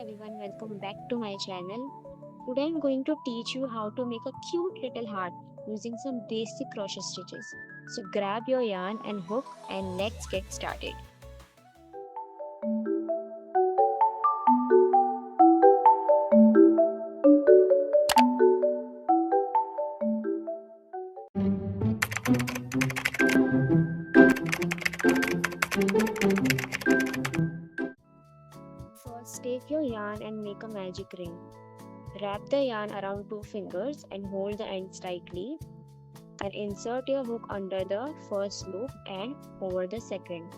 everyone, welcome back to my channel. Today I'm going to teach you how to make a cute little heart using some basic crochet stitches. So grab your yarn and hook and let's get started. First take your yarn and make a magic ring. Wrap the yarn around two fingers and hold the ends tightly and insert your hook under the first loop and over the second.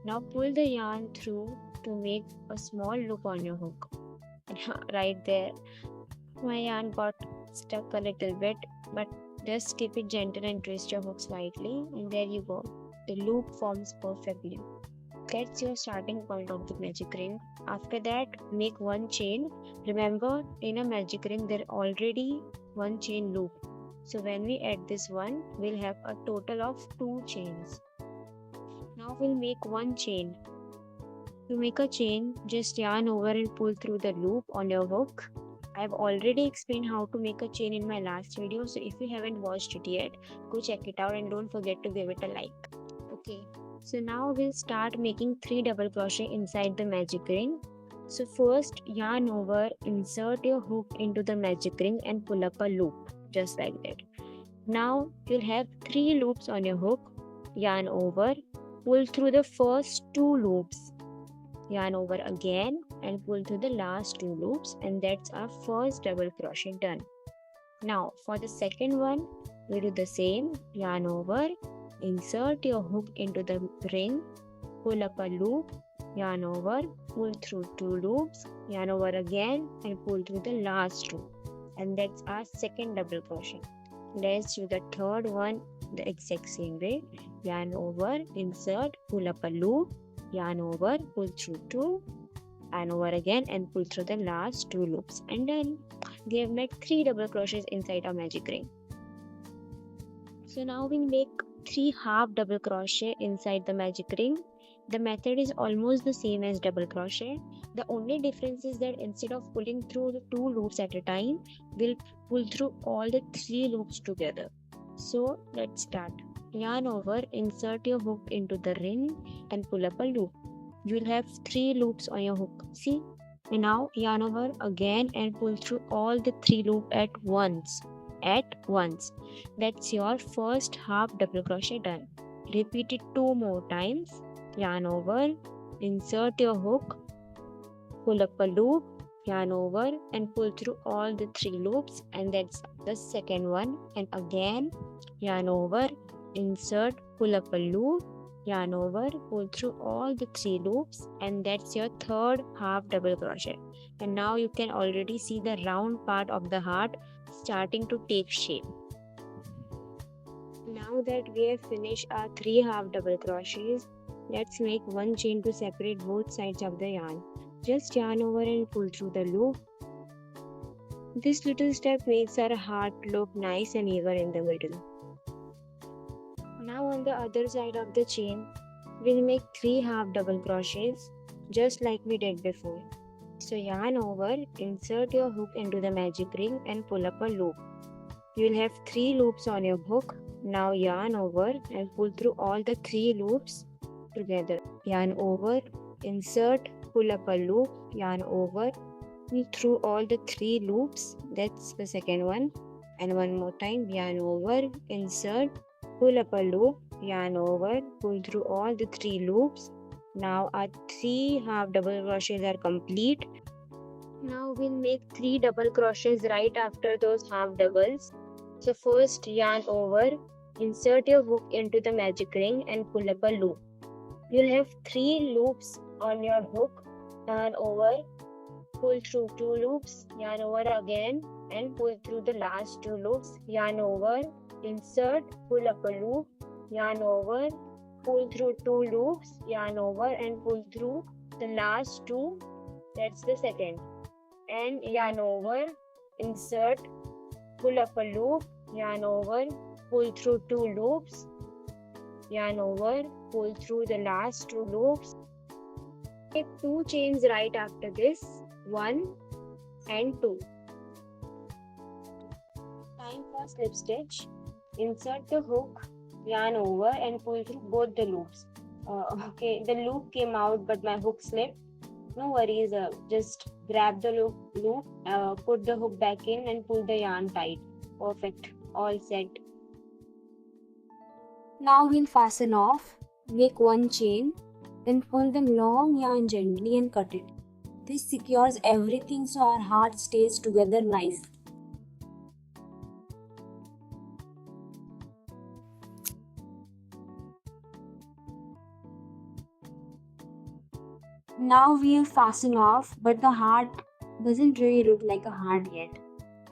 Now pull the yarn through to make a small loop on your hook. Right there, my yarn got stuck a little bit, but just keep it gentle and twist your hook slightly, and there you go. The loop forms perfectly. That's your starting point of the magic ring. After that, make one chain. Remember, in a magic ring there already one chain loop. So when we add this one, we'll have a total of 2 chains. Now we'll make one chain. To make a chain, just yarn over and pull through the loop on your hook. I've already explained how to make a chain in my last video, so if you haven't watched it yet, go check it out and don't forget to give it a like. Okay, so now we'll start making 3 double crochet inside the magic ring. So first, yarn over, insert your hook into the magic ring and pull up a loop, just like that. Now you'll have 3 loops on your hook. Yarn over, pull through the first 2 loops. Yarn over again and pull through the last 2 loops, and that's our first double crochet done. Now for the second one, we do the same. Yarn over, insert your hook into the ring, pull up a loop, yarn over, pull through 2 loops, yarn over again and pull through the last 2, and that's our second double crochet. Let's do the third one the exact same way. Yarn over, insert, pull up a loop, yarn over, pull through 2, yarn over again and pull through the last 2 loops, and then we have made 3 double crochets inside our magic ring. So now we'll make 3 half double crochet inside the magic ring. The method is almost the same as double crochet. The only difference is that instead of pulling through the 2 loops at a time, we'll pull through all the 3 loops together. So let's start. Yarn over, insert your hook into the ring and pull up a loop. You'll have 3 loops on your hook. See? And now yarn over again and pull through all the 3 loops at once. That's your first half double crochet done. Repeat it 2 more times. Yarn over, insert your hook, pull up a loop, yarn over and pull through all the 3 loops, and that's the second one. And again, yarn over, insert, pull up a loop, yarn over, pull through all the 3 loops, and that's your third half double crochet. And now you can already see the round part of the heart starting to take shape. Now that we have finished our 3 half double crochets, let's make one chain to separate both sides of the yarn. Just yarn over and pull through the loop. This little step makes our heart look nice and even in the middle. Now on the other side of the chain, we'll make 3 half double crochets just like we did before. So yarn over, insert your hook into the magic ring and pull up a loop. You'll have 3 loops on your hook. Now yarn over and pull through all the 3 loops together. Yarn over, insert, pull up a loop, yarn over, pull through all the 3 loops. That's the second one. And one more time, yarn over, insert, pull up a loop, yarn over, pull through all the 3 loops. Now our 3 half double crochets are complete. Now we'll make 3 double crochets right after those half doubles. So first yarn over, insert your hook into the magic ring and pull up a loop. You'll have 3 loops on your hook. Yarn over, pull through 2 loops, yarn over again and pull through the last 2 loops, yarn over, insert, pull up a loop, yarn over, pull through 2 loops, yarn over and pull through the last 2, that's the second, and yarn over, insert, pull up a loop, yarn over, pull through 2 loops, yarn over, pull through the last 2 loops, Take 2 chains right after this, 1 and 2. Time for slip stitch. Insert the hook, yarn over and pull through both the loops. Okay, the loop came out but my hook slipped. No worries, just grab the loop, put the hook back in and pull the yarn tight. Perfect, all set. Now we'll fasten off, make 1 chain, then pull the long yarn gently and cut it. This secures everything so our heart stays together nice. Now we'll fasten off, but the heart doesn't really look like a heart yet.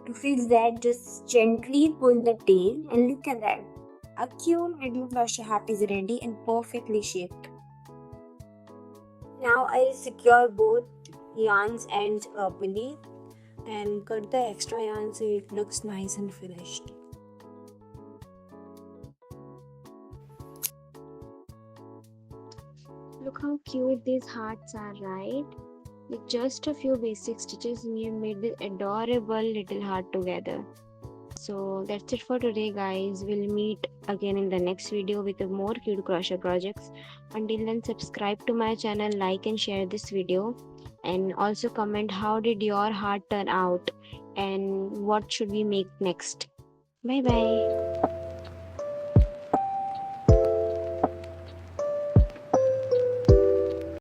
To fix that, just gently pull the tail and look at that. A cute little crochet hat is ready and perfectly shaped. Now I'll secure both yarns ends properly and cut the extra yarn so it looks nice and finished. Look how cute these hearts are, right? With just a few basic stitches, we have made this adorable little heart together. So that's it for today, guys. We'll meet again in the next video with more cute crochet projects. Until then, subscribe to my channel, like and share this video, and also comment how did your heart turn out and what should we make next. Bye bye.